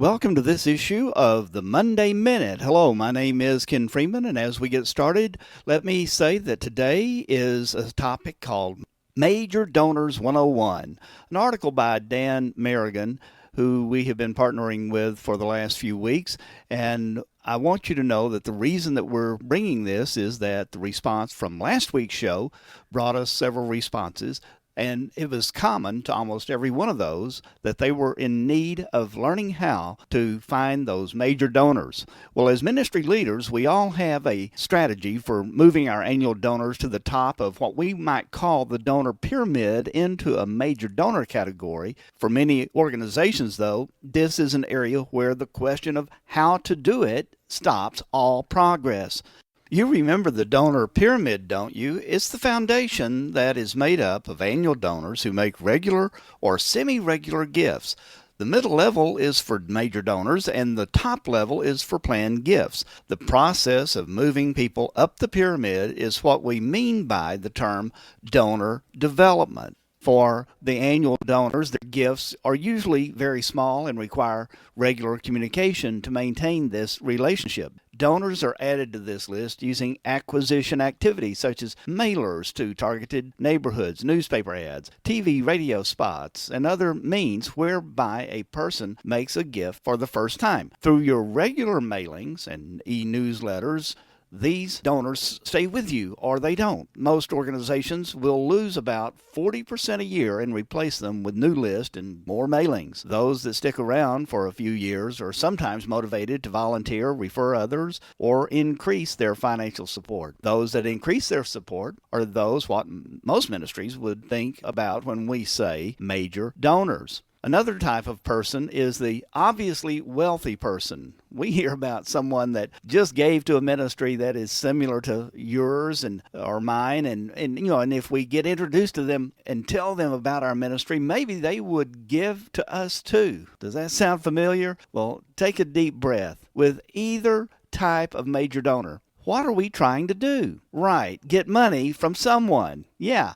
Welcome to this issue of the Monday Minute. Hello, my name is Ken Freeman, and as we get started, let me say that today is a topic called Major Donors 101, an article by Dan Merrigan, who we have been partnering with for the last few weeks. And I want you to know that the reason that we're bringing this is that the response from last week's show brought us several responses. And it was common to almost every one of those that they were in need of learning how to find those major donors. Well, as ministry leaders, we all have a strategy for moving our annual donors to the top of what we might call the donor pyramid into a major donor category. For many organizations, though, this is an area where the question of how to do it stops all progress. You remember the donor pyramid, don't you? It's the foundation that is made up of annual donors who make regular or semi-regular gifts. The middle level is for major donors, and the top level is for planned gifts. The process of moving people up the pyramid is what we mean by the term donor development. For the annual donors, their gifts are usually very small and require regular communication to maintain this relationship. Donors are added to this list using acquisition activities such as mailers to targeted neighborhoods, newspaper ads, TV, radio spots, and other means whereby a person makes a gift for the first time. Through your regular mailings and e-newsletters, these donors stay with you or they don't. Most organizations will lose about 40% a year and replace them with new lists and more mailings. Those that stick around for a few years are sometimes motivated to volunteer, refer others, or increase their financial support. Those that increase their support are those what most ministries would think about when we say major donors. Another type of person is the obviously wealthy person. We hear about someone that just gave to a ministry that is similar to yours and or mine, and if we get introduced to them and tell them about our ministry, maybe they would give to us too. Does that sound familiar? Well, take a deep breath. With either type of major donor, what are we trying to do? Right, get money from someone. Yeah,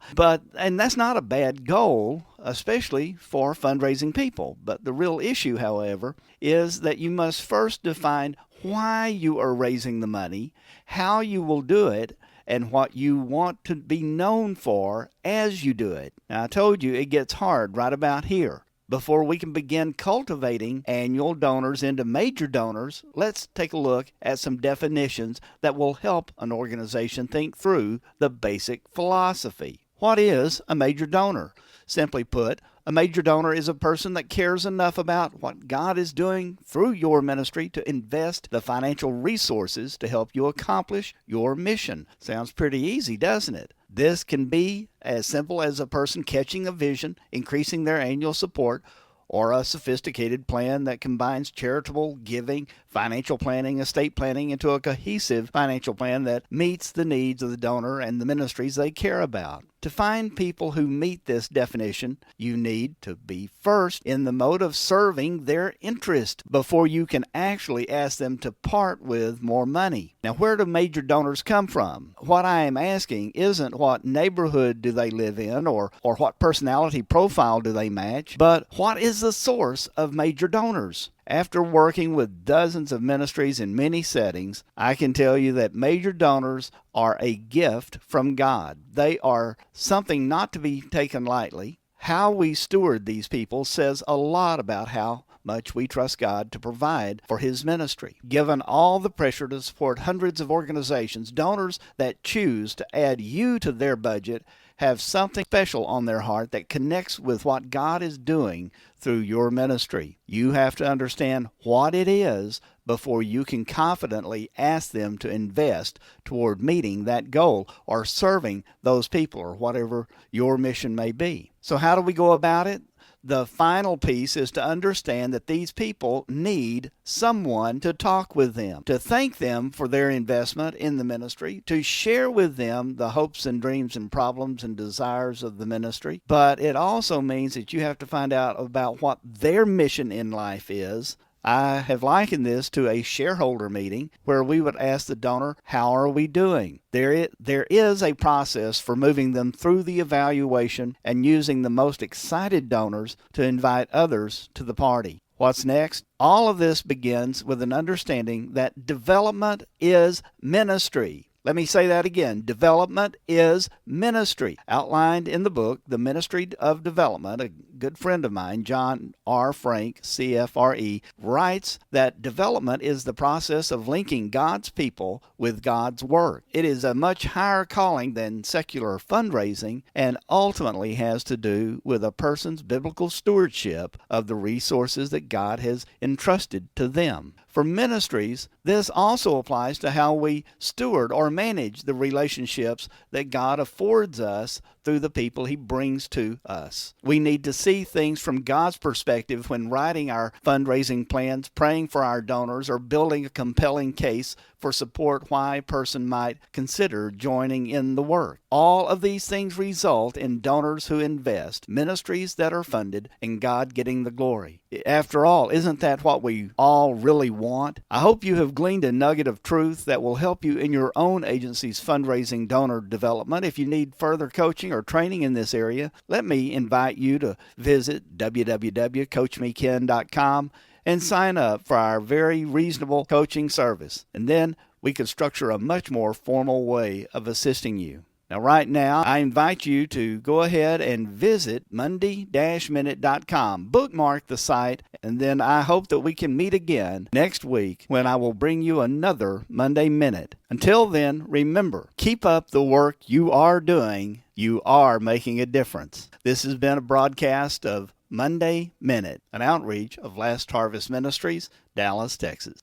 and that's not a bad goal, especially for fundraising people. But the real issue, however, is that you must first define why you are raising the money, how you will do it, and what you want to be known for as you do it. Now, I told you it gets hard right about here. Before we can begin cultivating annual donors into major donors, let's take a look at some definitions that will help an organization think through the basic philosophy. What is a major donor? Simply put, a major donor is a person that cares enough about what God is doing through your ministry to invest the financial resources to help you accomplish your mission. Sounds pretty easy, doesn't it? This can be as simple as a person catching a vision, increasing their annual support, or a sophisticated plan that combines charitable giving, financial planning, estate planning into a cohesive financial plan that meets the needs of the donor and the ministries they care about. To find people who meet this definition, you need to be first in the mode of serving their interest before you can actually ask them to part with more money. Now, where do major donors come from? What I am asking isn't what neighborhood do they live in or what personality profile do they match, but what is the source of major donors? After working with dozens of ministries in many settings, I can tell you that major donors are a gift from God. They are something not to be taken lightly. How we steward these people says a lot about how much we trust God to provide for His ministry. Given all the pressure to support hundreds of organizations, donors that choose to add you to their budget have something special on their heart that connects with what God is doing through your ministry. You have to understand what it is before you can confidently ask them to invest toward meeting that goal or serving those people or whatever your mission may be. So how do we go about it? The final piece is to understand that these people need someone to talk with them, to thank them for their investment in the ministry, to share with them the hopes and dreams and problems and desires of the ministry. But it also means that you have to find out about what their mission in life is. I have likened this to a shareholder meeting where we would ask the donor, how are we doing? There is a process for moving them through the evaluation and using the most excited donors to invite others to the party. What's next? All of this begins with an understanding that development is ministry. Let me say that again. Development is ministry. Outlined in the book, The Ministry of Development, a good friend of mine, John R. Frank, CFRE, writes that development is the process of linking God's people with God's work. It is a much higher calling than secular fundraising and ultimately has to do with a person's biblical stewardship of the resources that God has entrusted to them. For ministries, this also applies to how we steward or manage the relationships that God affords us through the people He brings to us. We need to see things from God's perspective when writing our fundraising plans, praying for our donors, or building a compelling case for support why a person might consider joining in the work. All of these things result in donors who invest, ministries that are funded, and God getting the glory. After all, isn't that what we all really want? I hope you have gleaned a nugget of truth that will help you in your own agency's fundraising donor development. If you need further coaching or training in this area, let me invite you to visit www.coachmeken.com and sign up for our very reasonable coaching service. And then we can structure a much more formal way of assisting you. Now, right now, I invite you to go ahead and visit monday-minute.com. Bookmark the site, and then I hope that we can meet again next week when I will bring you another Monday Minute. Until then, remember, keep up the work you are doing. You are making a difference. This has been a broadcast of Monday Minute, an outreach of Last Harvest Ministries, Dallas, Texas.